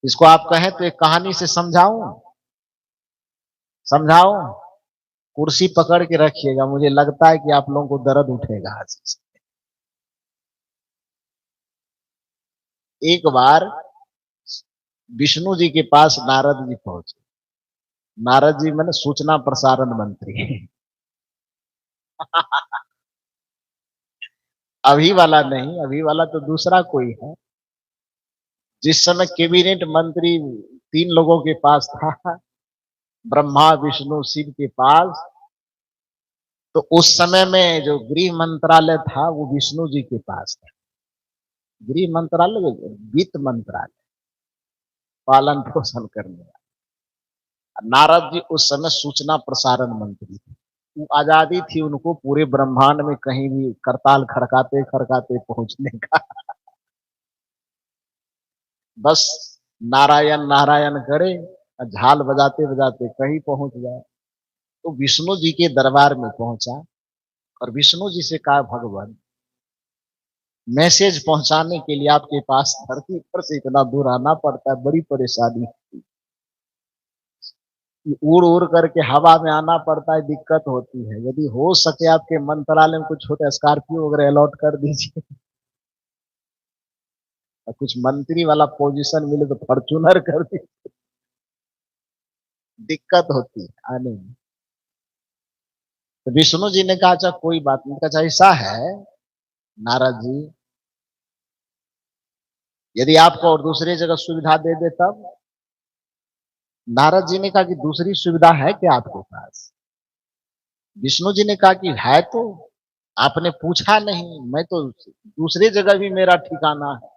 इसको आप कहें तो एक कहानी से समझाऊं? समझाऊं? कुर्सी पकड़ के रखिएगा, मुझे लगता है कि आप लोगों को दर्द उठेगा आज से। एक बार विष्णु जी के पास नारद जी पहुंचे। नारद जी मैंने सूचना प्रसारण मंत्री। अभी वाला नहीं, अभी वाला तो दूसरा कोई है। जिस समय कैबिनेट मंत्री 3 लोगों के पास था, ब्रह्मा विष्णु शिव के पास, तो उस समय में जो गृह मंत्रालय था वो विष्णु जी के पास था। गृह मंत्रालय, वित्त मंत्रालय, पालन पोषण करने वाला। नारद जी उस समय सूचना प्रसारण मंत्री थे। वो आजादी थी उनको पूरे ब्रह्मांड में कहीं भी करताल खड़काते खड़काते पहुंचने का। बस नारायण नारायण करे, झाल बजाते बजाते कहीं पहुंच जाए। तो विष्णु जी के दरबार में पहुंचा और विष्णु जी से कहा, भगवान मैसेज पहुंचाने के लिए आपके पास धरती पर से इतना दूर आना पड़ता है, बड़ी परेशानी। उड़ उड़ करके हवा में आना पड़ता है, दिक्कत होती है। यदि हो सके आपके मंत्रालय में कुछ छोटे स्कॉर्पियो वगैरह अलॉट कर दीजिए, और कुछ मंत्री वाला पोजीशन मिले तो फॉर्चूनर कर दीजिए। दिक्कत होती है आने में। तो विष्णु जी ने कहा, अच्छा कोई बात नहीं। कहा, ऐसा है नारद जी, यदि आपको और दूसरी जगह सुविधा दे दे तब? नारद जी ने कहा कि दूसरी सुविधा है क्या आपके पास? विष्णु जी ने कहा कि है, तो आपने पूछा नहीं, मैं तो दूसरी जगह भी मेरा ठिकाना है।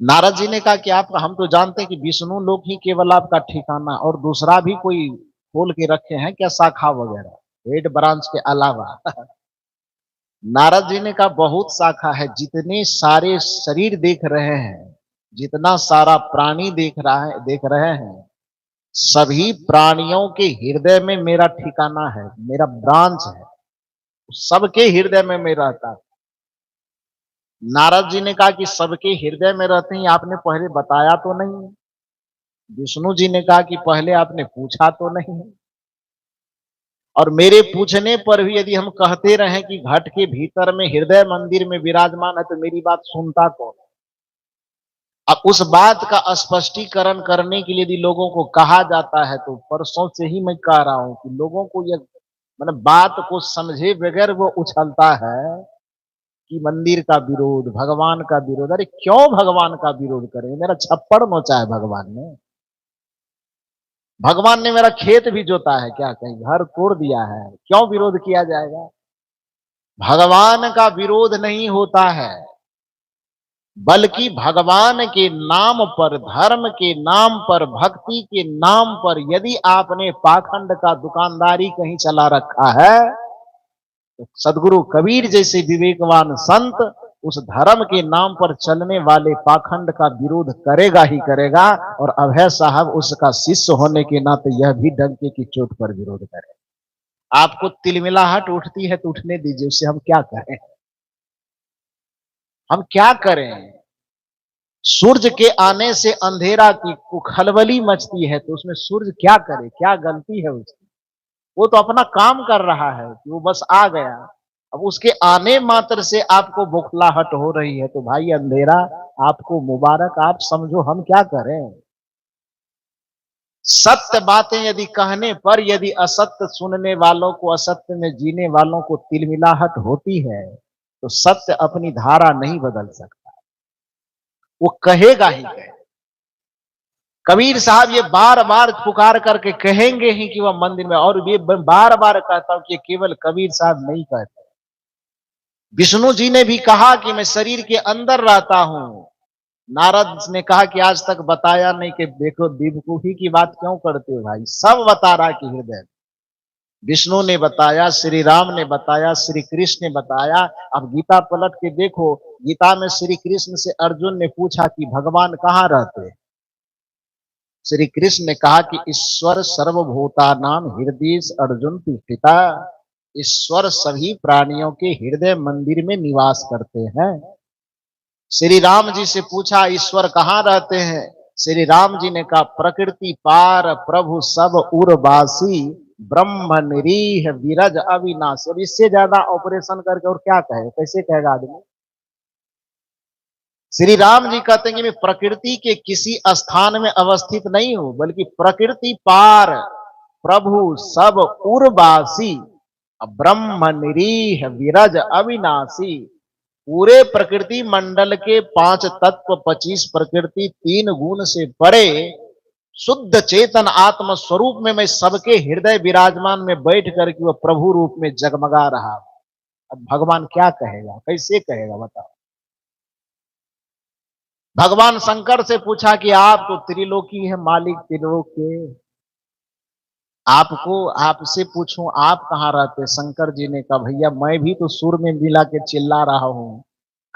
नारद जी ने कहा कि आप, हम तो जानते हैं कि विष्णु लोक ही केवल आपका ठिकाना, और दूसरा भी कोई खोल के रखे हैं क्या, शाखा वगैरह, हेड ब्रांच के अलावा? नारद जी ने कहा बहुत शाखा है, जितने सारे शरीर देख रहे हैं, जितना सारा प्राणी देख रहे हैं, सभी प्राणियों के हृदय में मेरा ठिकाना है, मेरा ब्रांच है, सबके हृदय में मैं रहता हूं। नारद जी ने कहा कि सबके हृदय में रहते हैं, आपने पहले बताया तो नहीं। विष्णु जी ने कहा कि पहले आपने पूछा तो नहीं, और मेरे पूछने पर भी यदि हम कहते रहे कि घट के भीतर में हृदय मंदिर में विराजमान है, तो मेरी बात सुनता कौन? अब उस बात का स्पष्टीकरण करने के लिए यदि लोगों को कहा जाता है, तो परसों से ही मैं कह रहा हूं कि लोगों को यह मतलब बात को समझे बगैर वो उछलता है कि मंदिर का विरोध, भगवान का विरोध। अरे क्यों भगवान का विरोध करें? मेरा छप्पड़ नोचा है भगवान ने। भगवान ने मेरा खेत भी जोता है क्या, कहीं घर तोड़ दिया है? क्यों विरोध किया जाएगा? भगवान का विरोध नहीं होता है, बल्कि भगवान के नाम पर, धर्म के नाम पर, भक्ति के नाम पर यदि आपने पाखंड का दुकानदारी कहीं चला रखा है, तो सदगुरु कबीर जैसे विवेकवान संत उस धर्म के नाम पर चलने वाले पाखंड का विरोध करेगा ही करेगा। और अभय साहब उसका शिष्य होने के नाते यह भी डंके की चोट पर विरोध करें। आपको तिलमिलाहट उठती है तो उठने दीजिए, उससे हम क्या करें? हम क्या करें? सूर्य के आने से अंधेरा की खलबली मचती है, तो उसमें सूर्य क्या करे? क्या गलती है उसकी? वो तो अपना काम कर रहा है कि वो बस आ गया। अब उसके आने मात्र से आपको बौखलाहट हो रही है, तो भाई अंधेरा आपको मुबारक, आप समझो हम क्या करें? सत्य बातें यदि कहने पर यदि असत्य सुनने वालों को, असत्य में जीने वालों को तिलमिलाहट होती है, तो सत्य अपनी धारा नहीं बदल सकता, वो कहेगा ही कहेगा। कबीर साहब ये बार बार पुकार करके कहेंगे ही कि वह मंदिर में, और ये बार बार कहता हूं कि केवल कबीर साहब नहीं कहते, विष्णु जी ने भी कहा कि मैं शरीर के अंदर रहता हूं। नारद ने कहा कि आज तक बताया नहीं, कि देखो बेवकूफी की बात क्यों करते हो भाई, सब बता रहा कि हृदय। विष्णु ने बताया, श्री राम ने बताया, श्री कृष्ण ने बताया। अब गीता पलट के देखो, गीता में श्री कृष्ण से अर्जुन ने पूछा कि भगवान कहाँ रहते हैं? श्री कृष्ण ने कहा कि ईश्वर सर्वभूता नाम हृदय अर्जुन तिष्ठिता। ईश्वर सभी प्राणियों के हृदय मंदिर में निवास करते हैं। श्री राम जी से पूछा ईश्वर कहाँ रहते हैं? श्री राम जी ने कहा प्रकृति पार प्रभु सब उर्वासी ब्रह्म निरीह विरज अविनाशी। अब इससे ज्यादा ऑपरेशन करके और क्या कहे, कैसे कहेगा आदमी? श्री राम जी कहते हैं कि मैं प्रकृति के किसी स्थान में अवस्थित नहीं हूं, बल्कि प्रकृति पार प्रभु सब उर्वासी ब्रह्म निरीह विरज अविनाशी। पूरे प्रकृति मंडल के 5 तत्व 25 प्रकृति 3 गुण से परे शुद्ध चेतन आत्म स्वरूप में मैं सबके हृदय विराजमान में बैठ करके वह प्रभु रूप में जगमगा रहा। अब भगवान क्या कहेगा, कैसे कहेगा बताओ? भगवान शंकर से पूछा कि आप तो त्रिलोकी है, मालिक त्रिलोक के, आपको आपसे पूछूं आप कहाँ रहते? शंकर जी ने कहा भैया मैं भी तो सुर में मिला के चिल्ला रहा हूं।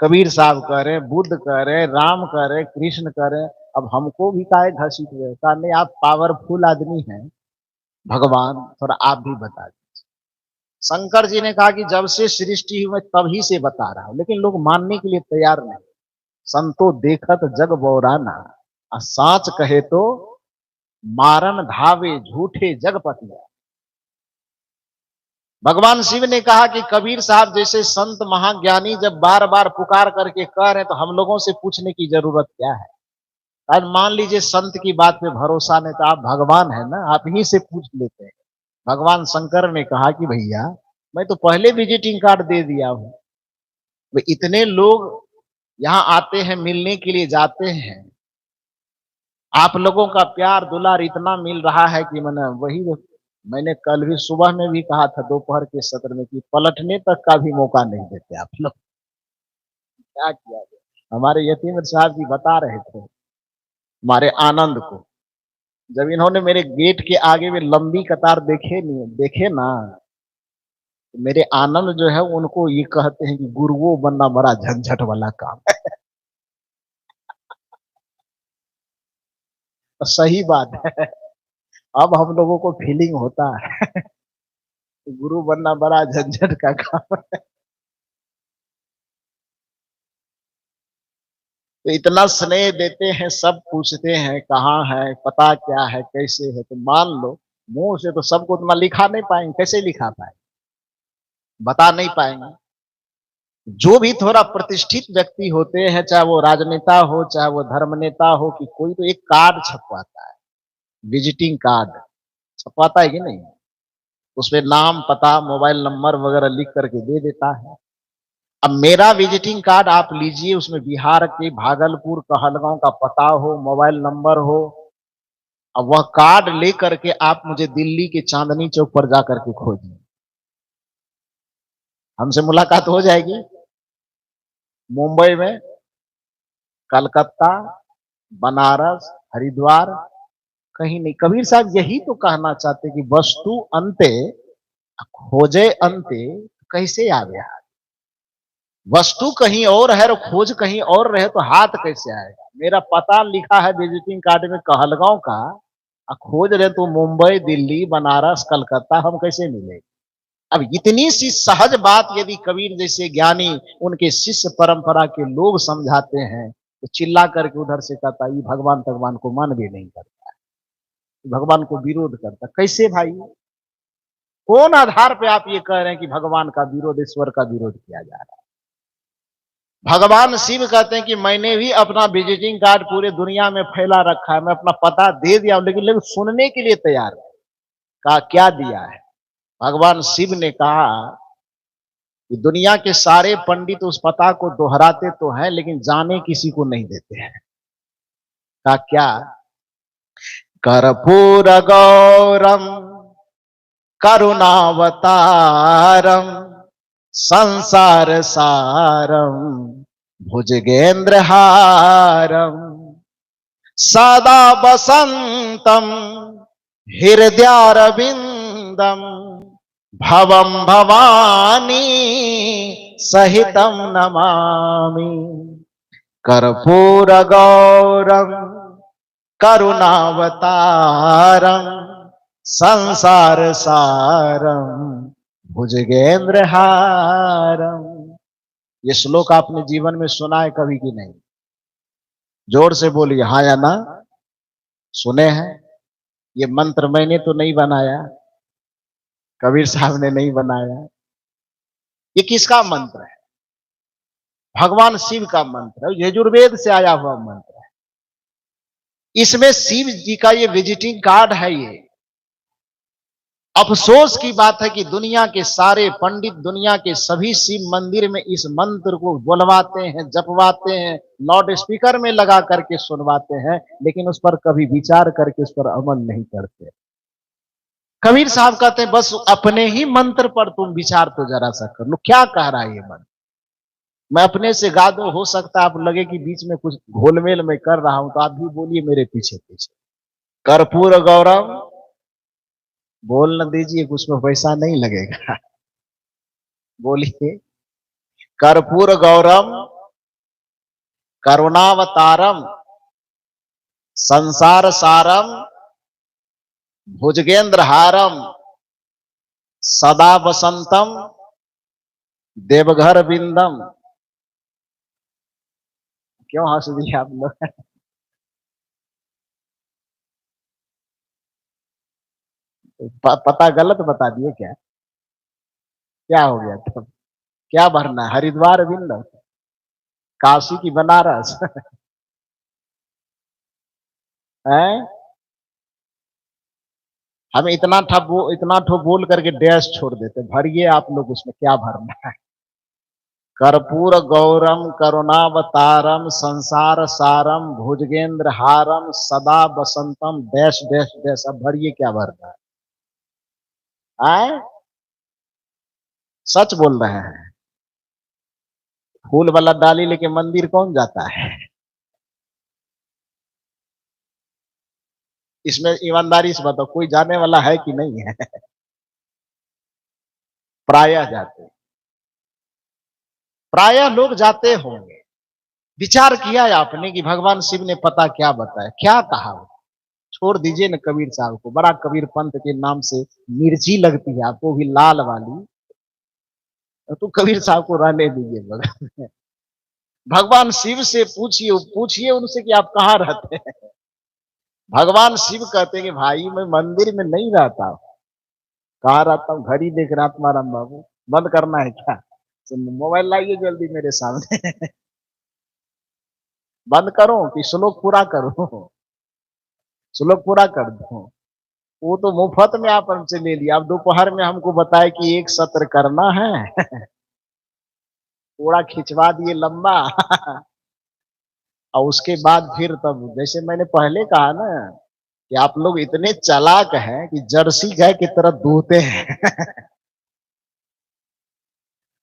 कबीर साहब कह रहे, बुद्ध कह रहे, राम कह रहे, कृष्ण कह रहे, अब हमको भी काहे घसीट रहे? कहा नहीं, आप पावरफुल आदमी हैं भगवान, थोड़ा आप भी बता दीजिए। शंकर जी ने कहा कि जब से सृष्टि हुई मैं तभी से बता रहा हूं, लेकिन लोग मानने के लिए तैयार नहीं। संतो देखत जग बौराना, साच कहे तो मारन धावे झूठे जगपतिया। भगवान शिव ने कहा कि कबीर साहब जैसे संत महाज्ञानी जब बार बार पुकार करके कह रहे हैं तो हम लोगों से पूछने की जरूरत क्या है? आज मान लीजिए संत की बात पे भरोसा नहीं तो आप भगवान है ना, आप ही से पूछ लेते हैं। भगवान शंकर ने कहा कि भैया मैं तो पहले विजिटिंग कार्ड दे दिया हूं, इतने लोग यहाँ आते हैं मिलने के लिए जाते हैं, आप लोगों का प्यार दुलार इतना मिल रहा है कि मैंने कल भी सुबह में भी कहा था दोपहर के सत्र में कि पलटने तक का भी मौका नहीं देते आप लोग। क्या किया जाए? हमारे यतीम साहब जी बता रहे थे हमारे आनंद को, जब इन्होंने मेरे गेट के आगे में लंबी कतार देखे ना, तो मेरे आनंद जो है उनको ये कहते हैं कि गुरुओं बनना बड़ा झंझट वाला काम है। तो सही बात है, अब हम लोगों को फीलिंग होता है गुरु बनना बड़ा झंझट का काम है। तो इतना स्नेह देते हैं, सब पूछते हैं कहाँ है, पता क्या है, कैसे है, तो मान लो मुंह से तो सबको उतना लिखा नहीं पाएंगे, कैसे लिखा पाएंगे, बता नहीं पाएंगे। जो भी थोड़ा प्रतिष्ठित व्यक्ति होते हैं, चाहे वो राजनेता हो चाहे वो धर्म नेता हो, कि कोई तो एक कार्ड छपवाता है, विजिटिंग कार्ड छपवाता है कि नहीं, उसमें नाम पता मोबाइल नंबर वगैरह लिख करके दे देता है। अब मेरा विजिटिंग कार्ड आप लीजिए, उसमें बिहार के भागलपुर कहलगांव का पता हो, मोबाइल नंबर हो, अब वह कार्ड लेकर के आप मुझे दिल्ली के चांदनी चौक पर जाकर के खोजिए, हमसे मुलाकात हो जाएगी। मुंबई में, कलकत्ता, बनारस, हरिद्वार, कहीं नहीं। कबीर साहब यही तो कहना चाहते कि वस्तु अंते खोजे अंते कैसे आवे हाथ। वस्तु कहीं और है और खोज कहीं और रहे तो हाथ कैसे आएगा? मेरा पता लिखा है विजिटिंग कार्ड में कहलगांव का, खोज रहे तो मुंबई, दिल्ली, बनारस, कलकत्ता, हम कैसे मिलेंगे? अब इतनी सी सहज बात यदि कबीर जैसे ज्ञानी उनके शिष्य परंपरा के लोग समझाते हैं, तो चिल्ला करके उधर से कहता ये भगवान को मन भी नहीं करता है, भगवान को विरोध करता। कैसे भाई, कौन आधार पे आप ये कह रहे हैं कि भगवान का विरोध, ईश्वर का विरोध किया जा रहा है? भगवान शिव कहते हैं कि मैंने भी अपना विजिटिंग कार्ड पूरे दुनिया में फैला रखा है, मैं अपना पता दे दिया, लेकिन लोग सुनने के लिए तैयार है। कहा क्या दिया है? भगवान शिव ने कहा कि दुनिया के सारे पंडित उस पता को दोहराते तो हैं, लेकिन जाने किसी को नहीं देते हैं। कहा क्या? कर्पूर गौरम करुणावतारम संसार सारम भुजगेंद्र हारम सदा बसंतम हृदयारविंदम भवम भवानी सहितम नमामि। कर्पूर गौरम करुणावतारम संसार सारम भुजगेंद्र हारम। ये श्लोक आपने जीवन में सुना है कभी कि नहीं? जोर से बोलिए, हाँ या ना? सुने हैं। ये मंत्र मैंने तो नहीं बनाया, कबीर साहब ने नहीं बनाया। ये किसका मंत्र है? भगवान शिव का मंत्र है, यजुर्वेद से आया हुआ मंत्र है। इसमें शिव जी का ये विजिटिंग कार्ड है। ये अफसोस की बात है कि दुनिया के सारे पंडित, दुनिया के सभी शिव मंदिर में इस मंत्र को बुलवाते हैं, जपवाते हैं, लाउड स्पीकर में लगा करके सुनवाते हैं, लेकिन उस पर कभी विचार करके उस पर अमल नहीं करते। कबीर साहब कहते हैं बस अपने ही मंत्र पर तुम विचार तो जरा सा कर लो, क्या कह रहा है ये मंत्र। मैं अपने से गा दूं, हो सकता है आप लगे कि बीच में कुछ घोलमेल में कर रहा हूं, तो आप भी बोलिए मेरे पीछे पीछे। कर्पूर गौरव, बोल न दीजिए, उसमें पैसा नहीं लगेगा। बोलिए, कर्पूर गौरम करुणावतारम संसार सारम भुजगेंद्र हारम सदा वसंतम देवघर बिंदम। क्यों हंस दिए आप लोग? पता गलत बता दिए क्या? क्या हो गया तब? क्या भरना है? हरिद्वार बिंदम, काशी की बनारस? हैं? हम इतना ठो बोल करके डैश छोड़ देते। भरिए आप लोग, उसमें क्या भरना है? कर्पूर गौरम करुणावतारम संसार सारम भुजगेंद्र हारम सदा बसंतम डैश डैश डैश। अब भरिए क्या भरना है? आए? सच बोल रहे हैं। फूल वाला डाली लेके मंदिर कौन जाता है? इसमें ईमानदारी से बताओ, कोई जाने वाला है कि नहीं है? प्रायः जाते, प्रायः लोग जाते होंगे। विचार किया है आपने कि भगवान शिव ने पता क्या बताया, क्या कहा? छोड़ दीजिए न कबीर साहब को, बड़ा कबीर पंथ के नाम से मिर्ची लगती है आपको, भी लाल वाली। तो कबीर साहब को रहने दीजिए बगल में। भगवान शिव से पूछिए, पूछिए उनसे कि आप कहाँ रहते हैं। भगवान शिव कहते हैं कि भाई मैं मंदिर में नहीं रहता हूँ। कहाँ रहता हूँ? घड़ी देख रहा तुम्हारा बाबू। बंद करना है क्या? तो मोबाइल लाइए जल्दी मेरे सामने। बंद करो कि श्लोक पूरा करो? श्लोक पूरा कर दो। वो तो मुफ्त में आप हमसे ले लिया। अब दोपहर में हमको बताए कि एक सत्र करना है। पूरा खिंचवा दिए लंबा। और उसके बाद फिर तब, जैसे मैंने पहले कहा ना कि आप लोग इतने चालाक हैं कि जर्सी गाय की तरह दूहते हैं।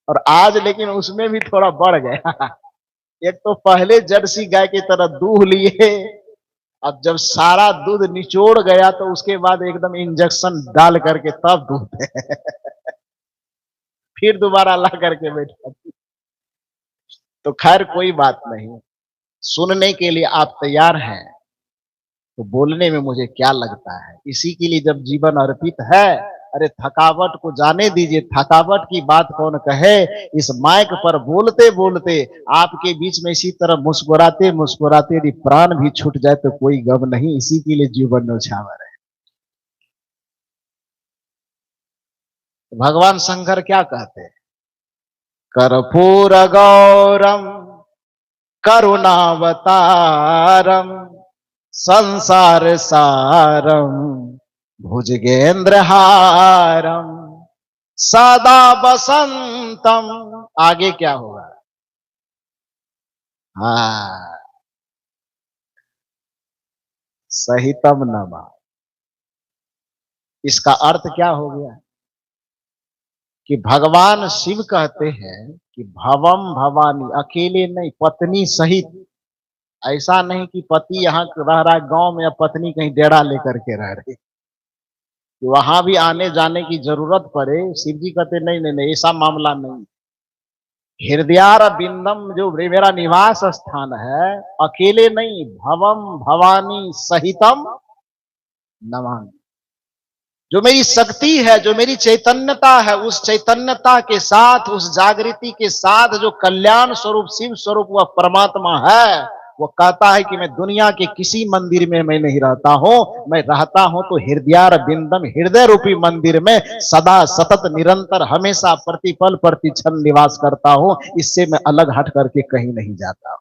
और आज लेकिन उसमें भी थोड़ा बढ़ गया। एक तो पहले जर्सी गाय की तरह दूह लिए, अब जब सारा दूध निचोड़ गया तो उसके बाद एकदम इंजेक्शन डाल करके तब दूहते हैं। फिर दोबारा ला करके बैठा। तो खैर कोई बात नहीं, सुनने के लिए आप तैयार हैं तो बोलने में मुझे क्या लगता है। इसी के लिए जब जीवन अर्पित है। अरे थकावट को जाने दीजिए, थकावट की बात कौन कहे। इस माइक पर बोलते बोलते आपके बीच में इसी तरह मुस्कुराते मुस्कुराते यदि प्राण भी छूट जाए तो कोई गम नहीं। इसी के लिए जीवन न्यौछावर है। भगवान शंकर क्या कहते हैं? कर्पूर गौरम करुणावतारम संसार सारम भुजगेंद्र हारम सदा बसंतम। आगे क्या होगा? हाँ, सहितम नमा। इसका अर्थ क्या हो गया कि भगवान शिव कहते हैं कि भवम भवानी, अकेले नहीं, पत्नी सहित। ऐसा नहीं कि पति यहाँ रह रहा है गांव में या पत्नी कहीं डेरा लेकर के रह रही, वहां भी आने जाने की जरूरत पड़े। शिव जी कहते नहीं नहीं नहीं, ऐसा मामला नहीं। हृदयार बिंदम जो मेरा निवास स्थान है, अकेले नहीं, भवम भवानी सहितम नमामि। जो मेरी शक्ति है, जो मेरी चैतन्यता है, उस चैतन्यता के साथ, उस जागृति के साथ जो कल्याण स्वरूप शिव स्वरूप वह परमात्मा है, वो कहता है कि मैं दुनिया के किसी मंदिर में मैं नहीं रहता हूं, मैं रहता हूं तो हृदयार बिंदम हृदय रूपी मंदिर में सदा सतत निरंतर हमेशा प्रतिपल प्रतिक्षण निवास करता हूं। इससे मैं अलग हट करके कहीं नहीं जाता।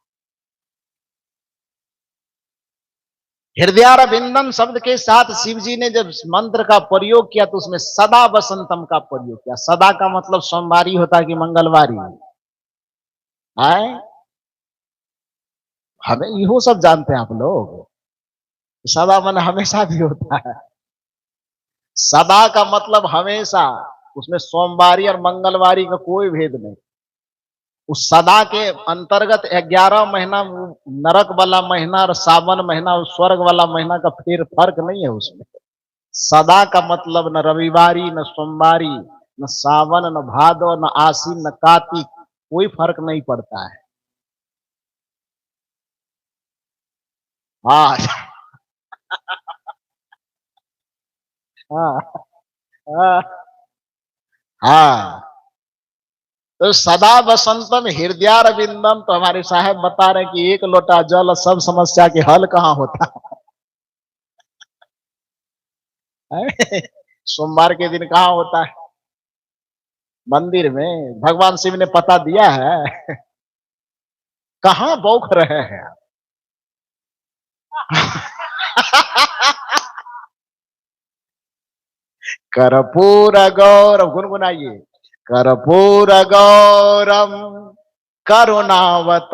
हृदयारविंदम शब्द के साथ शिव जी ने जब मंत्र का प्रयोग किया तो उसमें सदा वसंतम का प्रयोग किया। सदा का मतलब सोमवारी होता है कि मंगलवारी आए, हमें इहो सब जानते हैं आप लोग। सदा मन हमेशा भी होता है। सदा का मतलब हमेशा, उसमें सोमवारी और मंगलवारी का कोई भेद नहीं। उस सदा के अंतर्गत 11 महीना नरक वाला महीना और सावन महीना और स्वर्ग वाला महीना का फिर फर्क नहीं है उसमें। सदा का मतलब न रविवारी, न सोमवारी, न सावन, न भादो, न आसीन, न कार्तिक, कोई फर्क नहीं पड़ता है। हाँ हाँ हाँ हाँ। तो सदा वसंतम हृदयारविंदम, तो हमारे साहब बता रहे कि एक लोटा जल सब समस्या के हल कहाँ होता है। सोमवार के दिन कहाँ होता है? मंदिर में। भगवान शिव ने पता दिया है। कहाँ बौख रहे हैं कर्पूर गौरव गुनगुनाइए। कर्पूर गौरम करुणावतारम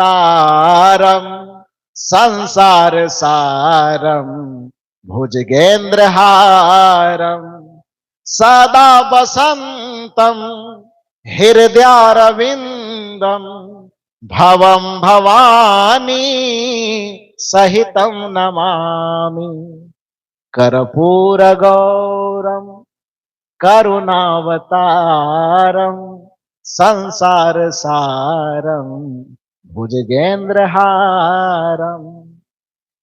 संसार सारम भुजगेंद्र हारम सदा वसंतम हृदयारविंदम भवम भवानी सहितम नमामि। कर्पूर गौरम करुणावतारम संसार सारम भुजगेंद्र हारम।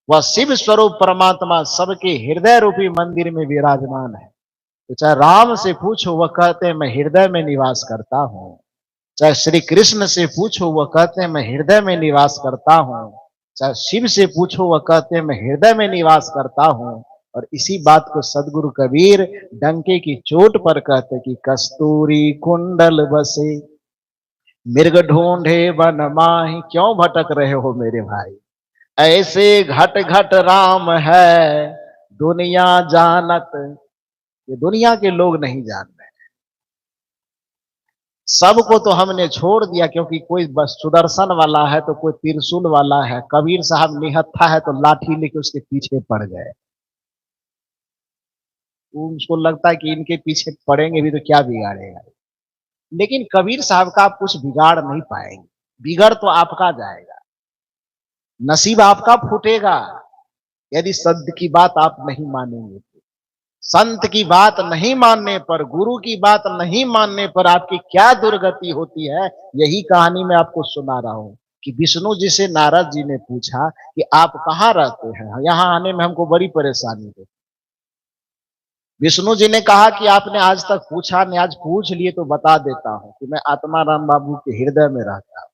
वह शिव स्वरूप परमात्मा सबके हृदय रूपी मंदिर में विराजमान है। तो चाहे राम से पूछो, वह कहते हैं मैं हृदय में निवास करता हूं। चाहे श्री कृष्ण से पूछो, वह कहते हैं मैं हृदय में निवास करता हूं। चाहे शिव से पूछो, वह कहते हैं मैं हृदय में निवास करता हूं। और इसी बात को सदगुरु कबीर डंके की चोट पर कहते कि कस्तूरी कुंडल बसे मृग ढूंढे वन माही। क्यों भटक रहे हो मेरे भाई? ऐसे घट घट राम है दुनिया जानत। ये दुनिया के लोग नहीं जान रहे। सबको तो हमने छोड़ दिया, क्योंकि कोई बस सुदर्शन वाला है तो कोई त्रिशूल वाला है। कबीर साहब निहत्था है तो लाठी लेके उसके पीछे पड़ गए। उसको लगता है कि इनके पीछे पड़ेंगे भी तो क्या बिगाड़ेगा। लेकिन कबीर साहब का आप कुछ बिगाड़ नहीं पाएंगे। बिगड़ तो आपका जाएगा, नसीब आपका फूटेगा यदि सत्य की बात आप नहीं मानेंगे। संत की बात नहीं मानने पर, गुरु की बात नहीं मानने पर आपकी क्या दुर्गति होती है, यही कहानी मैं आपको सुना रहा हूं। कि विष्णु जी से नारद जी ने पूछा कि आप कहाँ रहते हैं, यहां आने में हमको बड़ी परेशानी है। विष्णु जी ने कहा कि आपने आज तक पूछा नहीं, आज पूछ लिए तो बता देता हूं कि मैं आत्मा राम बाबू के हृदय में रहता हूं।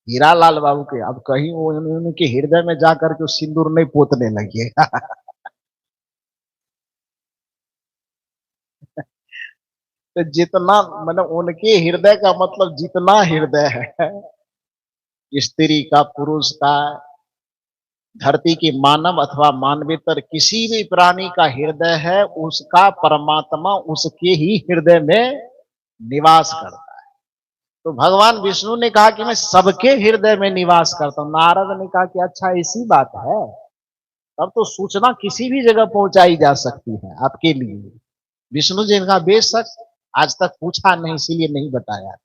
हीरा लाल बाबू के, अब कहीं वो उनके हृदय में जाकर के सिंदूर नहीं पोतने लगे। तो जितना मतलब उनके हृदय का मतलब जितना हृदय है, स्त्री का, पुरुष का, धरती की मानव अथवा मानवेतर किसी भी प्राणी का हृदय है, उसका परमात्मा उसके ही हृदय में निवास करता है। तो भगवान विष्णु ने कहा कि मैं सबके हृदय में निवास करता हूं। नारद ने कहा कि अच्छा ऐसी बात है, तब तो सूचना किसी भी जगह पहुंचाई जा सकती है आपके लिए। विष्णु जी ने कहा बेशक, आज तक पूछा नहीं इसीलिए नहीं बताया।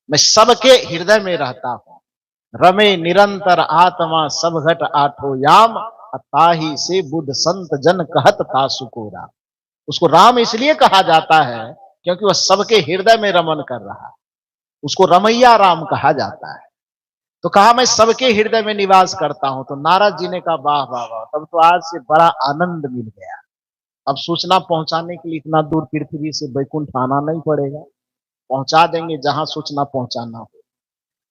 मैं सबके हृदय में रहता हूं। रमे निरंतर आत्मा सब घट आठो याम ताही से बुद्ध संत जन कहत तासु को राम। उसको राम इसलिए कहा जाता है क्योंकि वह सबके हृदय में रमन कर रहा है। उसको रमैया राम कहा जाता है। तो कहा मैं सबके हृदय में निवास करता हूं। तो नारद जी ने कहा वाह वाह वाह, तब तो आज से बड़ा आनंद मिल गया। अब सूचना पहुंचाने के लिए इतना दूर पृथ्वी से बैकुंठ आना नहीं पड़ेगा, पहुंचा देंगे जहां सूचना पहुंचाना हो।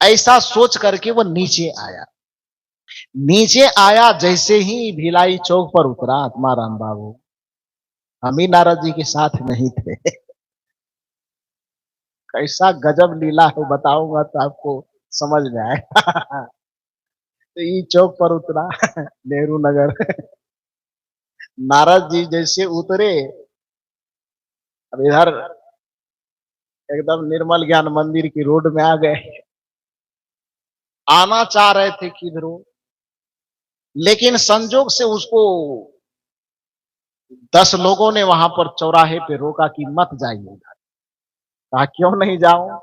ऐसा सोच करके वो नीचे आया। नीचे आया, जैसे ही भिलाई चौक पर उतरा, आत्माराम बाबू हम ही नारद जी के साथ नहीं थे। कैसा गजब लीला है, बताऊंगा तो आपको समझ में आएगा। तो ये चौक पर उतरा, नेहरू नगर। नारद जी जैसे उतरे, अब इधर एकदम निर्मल ज्ञान मंदिर की रोड में आ गए। आना चाह रहे थे किधरों, लेकिन संजोग से उसको 10 लोगों ने वहां पर चौराहे पे रोका कि मत जाइए उधर। कहा क्यों नहीं जाऊं?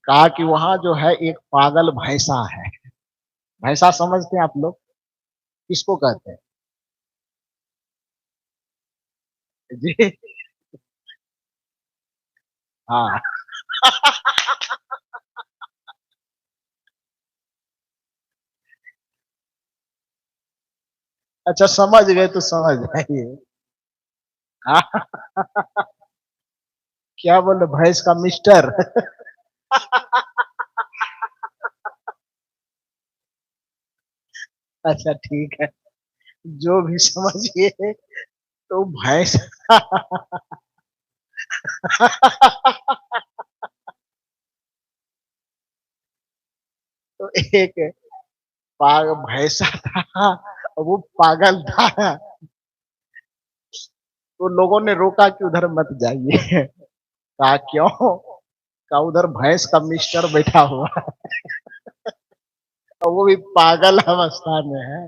कहा कि वहां जो है एक पागल भैंसा है। भैंसा समझते हैं आप लोग? किसको कहते हैं जी? हाँ। अच्छा समझ गए तो समझ जाइए। हाँ, क्या बोले, भैंस का मिस्टर। अच्छा ठीक है, जो भी समझिए। तो भैंस। तो एक भैंसा था, वो पागल था। तो लोगों ने रोका कि उधर मत जाइए। कहा क्यों? कहा उधर भैंस का मिस्टर बैठा हुआ है और वो भी पागल अवस्था में है।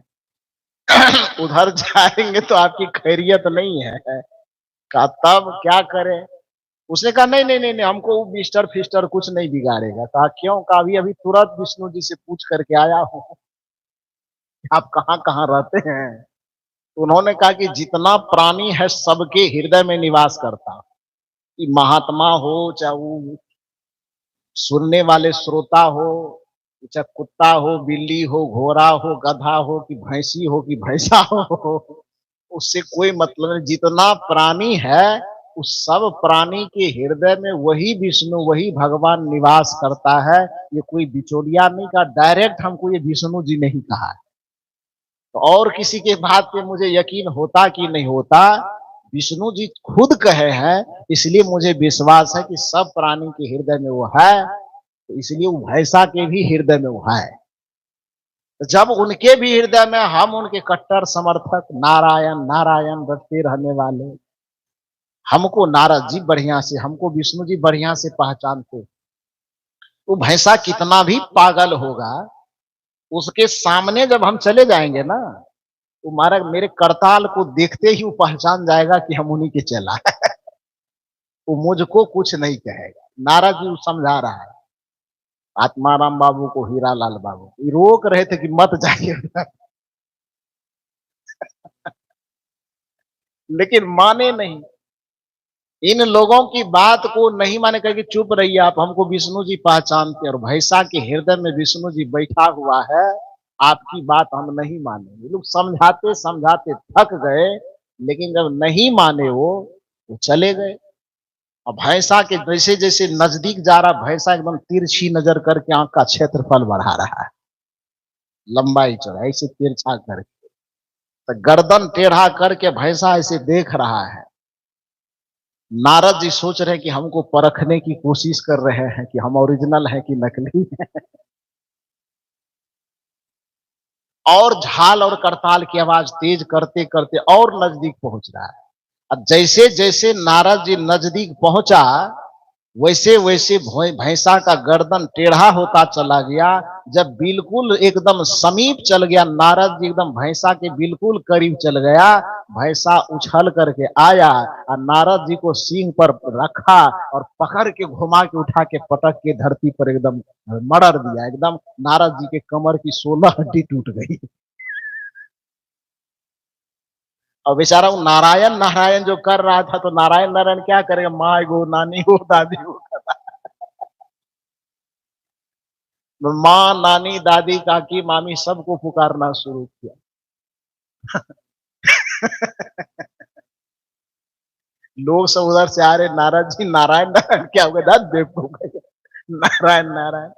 उधर जाएंगे तो आपकी खैरियत नहीं है। कहा तब क्या करें? उसने कहा नहीं नहीं नहीं नहीं, हमको वो मिस्टर फिस्टर कुछ नहीं बिगाड़ेगा। कहा क्यों? कहा अभी अभी तुरंत विष्णु जी से पूछ करके आया हूँ, आप कहाँ कहाँ रहते हैं। तो उन्होंने कहा कि जितना प्राणी है सबके हृदय में निवास करता, कि महात्मा हो, चाहे वो सुनने वाले श्रोता हो, चाहे कुत्ता हो, बिल्ली हो, घोड़ा हो, गधा हो, कि भैंसी हो, कि भैंसा हो, उससे कोई मतलब नहीं। जितना प्राणी है उस सब प्राणी के हृदय में वही विष्णु, वही भगवान निवास करता है। ये कोई बिचौलिया नहीं कहा, डायरेक्ट हमको ये विष्णु जी ने ही कहा है। तो और किसी के बात पे मुझे यकीन होता कि नहीं होता, विष्णु जी खुद कहे हैं, इसलिए मुझे विश्वास है कि सब प्राणी के हृदय में वो है। तो इसलिए वो भैंसा के भी हृदय में वो है। तो जब उनके भी हृदय में, हम उनके कट्टर समर्थक, नारायण नारायण रटते रहने वाले, हमको नारद जी बढ़िया से, हमको विष्णु जी बढ़िया से पहचानते। वो भैंसा कितना भी पागल होगा, उसके सामने जब हम चले जाएंगे ना, तो हमारा मेरे करताल को देखते ही वो पहचान जाएगा कि हम उन्हीं के चला है। वो मुझको कुछ नहीं कहेगा। नारद जी समझा रहा है आत्माराम बाबू को, हीरालाल बाबू ये रोक रहे थे कि मत जाइए, लेकिन माने नहीं। इन लोगों की बात को नहीं माने, कहे कि चुप रहिए आप, हमको विष्णु जी पहचानते हैं और भैंसा के हृदय में विष्णु जी बैठा हुआ है, आपकी बात हम नहीं मानेंगे। लोग समझाते समझाते थक गए, लेकिन जब नहीं माने वो चले गए। और भैंसा के जैसे जैसे नजदीक जा रहा, भैंसा एकदम तिरछी नजर करके आंख का क्षेत्रफल बढ़ा रहा है, लंबाई चौड़ाई ऐसे तिरछा करके। तो गर्दन टेढ़ा करके भैंसा ऐसे देख रहा है। नारद जी सोच रहे हैं कि हमको परखने की कोशिश कर रहे हैं कि हम ओरिजिनल है कि नकली है। और झाल और करताल की आवाज तेज करते करते और नजदीक पहुंच रहा है। अब जैसे जैसे नारद जी नजदीक पहुंचा, वैसे वैसे भैंसा का गर्दन टेढ़ा होता चला गया। जब बिल्कुल एकदम समीप चल गया, नारद जी एकदम भैंसा के बिल्कुल करीब चल गया, भैंसा उछल करके आया और नारद जी को सींग पर रखा और पकड़ के घुमा के उठा के पटक के धरती पर एकदम मरड़ दिया। एकदम नारद जी के कमर की 16 हड्डी टूट गई। और बेचारा वो नारायण नारायण जो कर रहा था, तो नारायण नारायण क्या करेगा, माँ गो, नानी हो, दादी हो, माँ नानी दादी काकी मामी सबको पुकारना शुरू किया। लोग सब उधर से आ रहे, नारद जी नारायण नारायण क्या होगा, दाद बेवकूफ है। नारायण नारायण,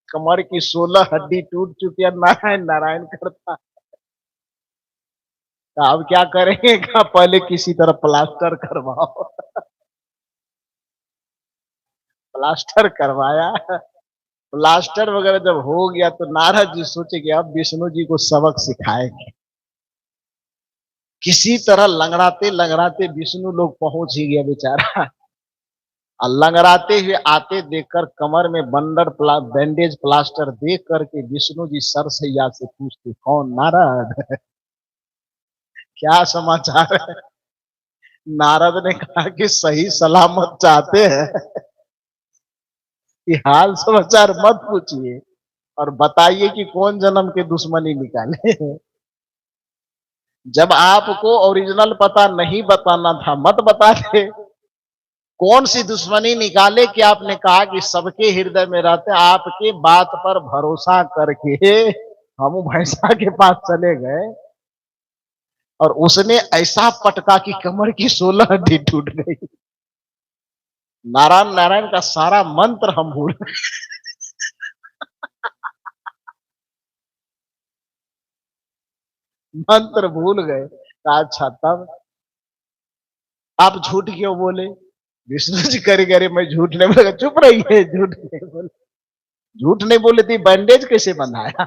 कमर की 16 हड्डी टूट चुकी है, नारायण नारायण करता। तो अब क्या करेंगे, कहा पहले किसी तरह प्लास्टर करवाओ। प्लास्टर करवाया। प्लास्टर वगैरह जब हो गया तो नारद जी सोचे कि अब विष्णु जी को सबक सिखाएंगे। किसी तरह लंगड़ाते लंगड़ाते विष्णु लोग पहुंच ही गया बेचारा। और लंगड़ाते हुए आते देखकर कमर में बैंडेज प्लास्टर देख करके विष्णु जी सरसैया से पूछते, कौन? नारद। क्या समाचार है? नारद ने कहा कि सही सलामत चाहते हैं कि हाल समाचार मत पूछिए और बताइए कि कौन जन्म के दुश्मनी निकाले। जब आपको ओरिजिनल पता नहीं बताना था मत बताते। कौन सी दुश्मनी निकाले कि आपने कहा कि सबके हृदय में रहते, आपके बात पर भरोसा करके हम भैंसा के पास चले गए और उसने ऐसा पटका कि कमर की 16 हड्डी टूट गई। नारायण नारायण का सारा मंत्र हम भूल गए। मंत्र भूल गए। अच्छा तब आप झूठ क्यों बोले? विष्णु जी करे करे मैं झूठ नहीं बोला। चुप रहिए, झूठ नहीं बोले। झूठ नहीं बोले थी, बैंडेज कैसे बंधाया?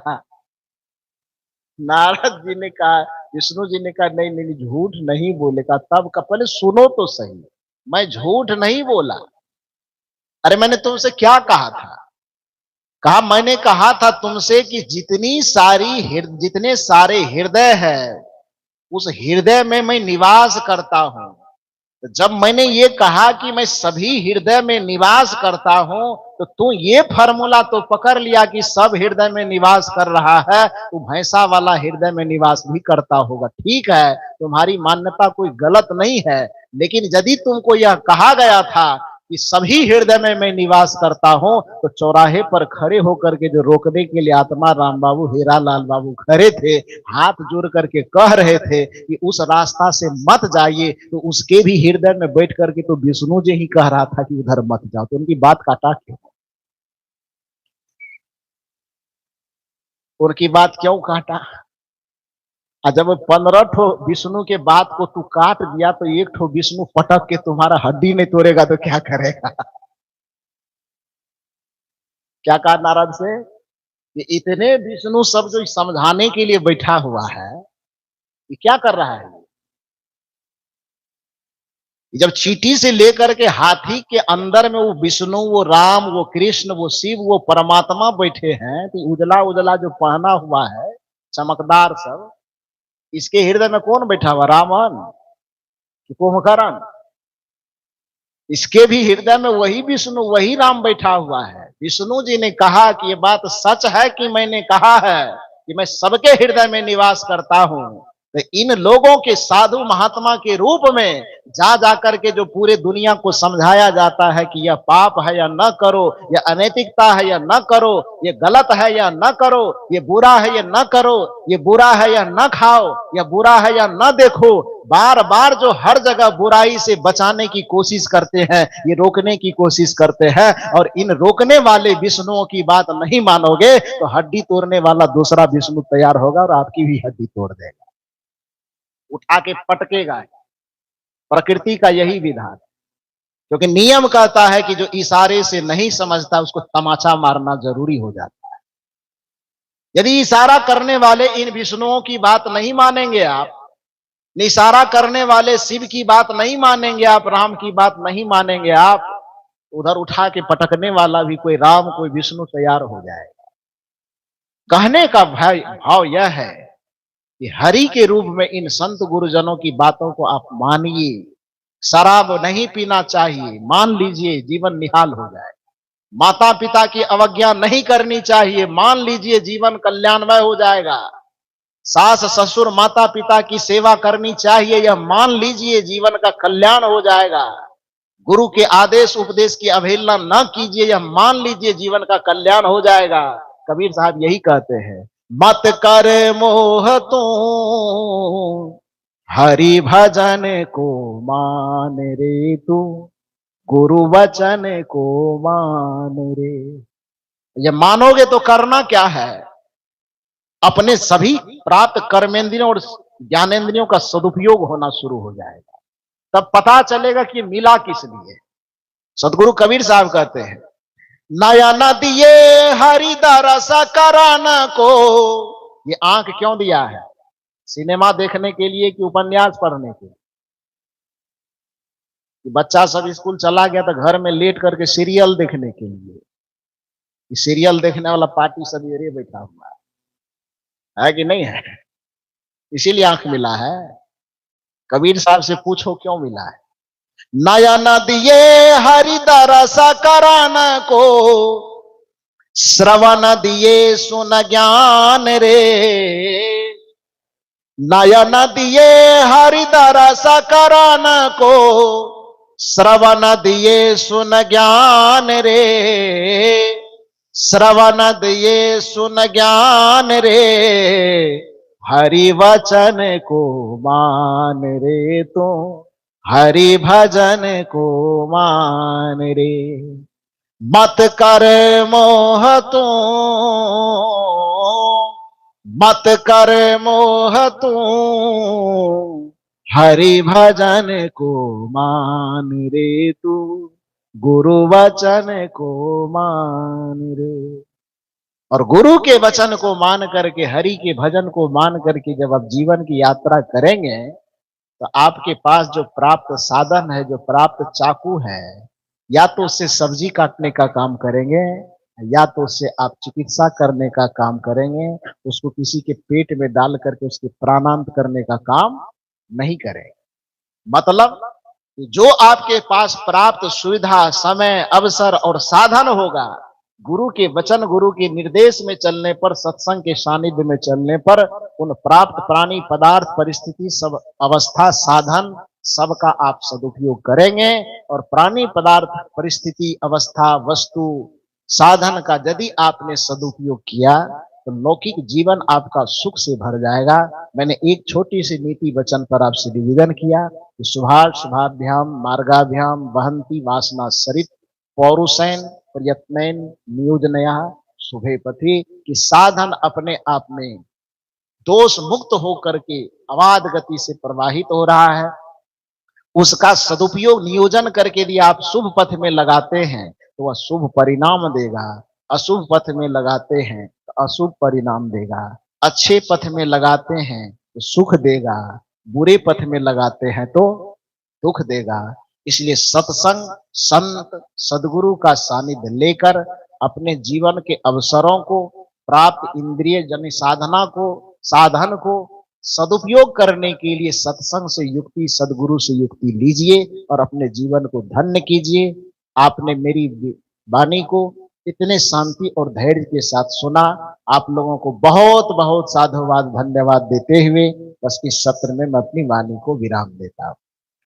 नारद जी ने कहा, विष्णु जी ने कहा नहीं नहीं नहीं, झूठ नहीं बोले। का तब का पहले सुनो तो सही, मैं झूठ नहीं बोला। अरे मैंने तुमसे क्या कहा था? कहा मैंने कहा था तुमसे कि जितने सारे हृदय है उस हृदय में मैं निवास करता हूं। तो जब मैंने ये कहा कि मैं सभी हृदय में निवास करता हूं, तो तू ये फार्मूला तो पकड़ लिया कि सब हृदय में निवास कर रहा है, तो भैंसा वाला हृदय में निवास भी करता होगा। ठीक है, तुम्हारी मान्यता कोई गलत नहीं है, लेकिन यदि तुमको यह कहा गया था कि सभी हृदय में मैं निवास करता हूं, तो चौराहे पर खड़े होकर के जो रोकने के लिए आत्मा राम बाबू हीरा लाल बाबू खड़े थे, हाथ जोड़ करके कह रहे थे कि उस रास्ता से मत जाइए, तो उसके भी हृदय में बैठ करके तो विष्णु जी ही कह रहा था कि उधर मत जाओ। तो उनकी बात काटा क्यों? उनकी बात क्यों काटा? और जब 15 ठो विष्णु के बात को तू काट दिया, तो एक ठो विष्णु पटक के तुम्हारा हड्डी नहीं तोड़ेगा तो क्या करेगा? क्या कहा नारद से कि इतने विष्णु सब जो समझाने के लिए बैठा हुआ है, ये क्या कर रहा है? जब चींटी से लेकर के हाथी के अंदर में वो विष्णु, वो राम, वो कृष्ण, वो शिव, वो परमात्मा बैठे हैं, तो उजला उजला जो पहना हुआ है चमकदार सब, इसके हृदय में कौन बैठा हुआ? रावण कि कुंभकर्ण? इसके भी हृदय में वही विष्णु, वही राम बैठा हुआ है। विष्णु जी ने कहा कि ये बात सच है कि मैंने कहा है कि मैं सबके हृदय में निवास करता हूं। तो इन लोगों के साधु महात्मा के रूप में जा जाकर के जो पूरे दुनिया को समझाया जाता है कि यह पाप है या न करो, यह अनैतिकता है या न करो, ये गलत है या न करो, ये बुरा है या न करो, ये बुरा है या न खाओ, यह बुरा है या न देखो। बार बार जो हर जगह बुराई से बचाने की कोशिश करते हैं, ये रोकने की कोशिश करते हैं, और इन रोकने वाले विष्णुओं की बात नहीं मानोगे तो हड्डी तोड़ने वाला दूसरा विष्णु तैयार होगा और आपकी भी हड्डी तोड़ देगा, उठा के पटकेगा। प्रकृति का यही विधान, क्योंकि नियम कहता है कि जो इशारे से नहीं समझता उसको तमाचा मारना जरूरी हो जाता है। यदि इशारा करने वाले इन विष्णुओं की बात नहीं मानेंगे आप, इशारा करने वाले शिव की बात नहीं मानेंगे आप, राम की बात नहीं मानेंगे आप, उधर उठा के पटकने वाला भी कोई राम कोई विष्णु तैयार हो जाएगा। कहने का भाव यह है कि हरि के रूप में इन संत गुरुजनों की बातों को आप मानिए। शराब नहीं पीना चाहिए, मान लीजिए जीवन निहाल हो जाए। माता पिता की अवज्ञा नहीं करनी चाहिए, मान लीजिए जीवन कल्याणमय हो जाएगा। सास ससुर माता पिता की सेवा करनी चाहिए, यह मान लीजिए जीवन का कल्याण हो जाएगा। गुरु के आदेश उपदेश की अवहेलना न कीजिए, यह मान लीजिए जीवन का कल्याण हो जाएगा। कबीर साहब यही कहते हैं, मत कर मोह तू हरि भजन को मान रे तू, गुरु वचन को मान रे। ये मानोगे तो करना क्या है, अपने सभी प्राप्त कर्मेंद्रियों और ज्ञानेंद्रियों का सदुपयोग होना शुरू हो जाएगा। तब पता चलेगा कि मिला किस लिए। सदगुरु कबीर साहब कहते हैं, नया न दिए हरि दरस करान को। ये आंख क्यों दिया है, सिनेमा देखने के लिए कि उपन्यास पढ़ने के लिए? कि बच्चा सब स्कूल चला गया तो घर में लेट करके सीरियल देखने के लिए। सीरियल देखने वाला पार्टी सब ये बैठा हुआ है कि नहीं है? इसीलिए आंख मिला है। कबीर साहब से पूछो क्यों मिला है। नयन दिए हरि दरस करान को, श्रवण दिए सुन ज्ञान रे। नयन दिए हरि दरस करान को, श्रवण दिए सुन ज्ञान रे। श्रवण दिए सुन ज्ञान रे, हरि वचन को मान रे तू, हरि भजन को मान रे। मत कर मोह तू, मत कर मोह तू, हरि भजन को मान रे तू, गुरु वचन को मान रे। और गुरु के वचन को मान करके, हरि के भजन को मान करके जब आप जीवन की यात्रा करेंगे, तो आपके पास जो प्राप्त साधन है, जो प्राप्त चाकू है, या तो उससे सब्जी काटने का काम करेंगे, या तो उससे आप चिकित्सा करने का काम करेंगे, उसको किसी के पेट में डाल करके उसके प्राणांत करने का काम नहीं करेंगे। मतलब जो आपके पास प्राप्त सुविधा, समय, अवसर और साधन होगा, गुरु के वचन, गुरु के निर्देश में चलने पर, सत्संग के सानिध्य में चलने पर, उन प्राप्त प्राणी, पदार्थ, परिस्थिति, सब अवस्था, साधन, सबका आप सदुपयोग करेंगे। और प्राणी, पदार्थ, परिस्थिति, अवस्था, वस्तु, साधन का यदि आपने सदुपयोग किया तो लौकिक जीवन आपका सुख से भर जाएगा। मैंने एक छोटी सी नीति वचन पर आपसे निवेदन किया कि शुभाभ्याम मार्गाभ्याम वहंती वासना सरित पौरुषैन प्रयत्नैन नियोजनया शुभे पथि। कि साधन अपने आप में दोष मुक्त होकर के अबाध गति से प्रवाहित हो रहा है, उसका सदुपयोग नियोजन करके यदि आप शुभ पथ में लगाते हैं तो वह शुभ परिणाम देगा। अशुभ पथ में लगाते हैं तो अशुभ परिणाम देगा। अच्छे पथ में लगाते हैं तो सुख देगा, बुरे पथ में लगाते हैं तो दुख देगा। इसलिए सत्संग, संत, सदगुरु का सानिध्य लेकर अपने जीवन के अवसरों को, प्राप्त इंद्रिय जन साधना को, साधन को सदुपयोग करने के लिए सत्संग से युक्ति, सदगुरु से युक्ति लीजिए और अपने जीवन को धन्य कीजिए। आपने मेरी वाणी को इतने शांति और धैर्य के साथ सुना। आप लोगों को बहुत बहुत साधुवाद, धन्यवाद देते हुए बस इस सत्र में मैं अपनी वाणी को विराम देता हूं।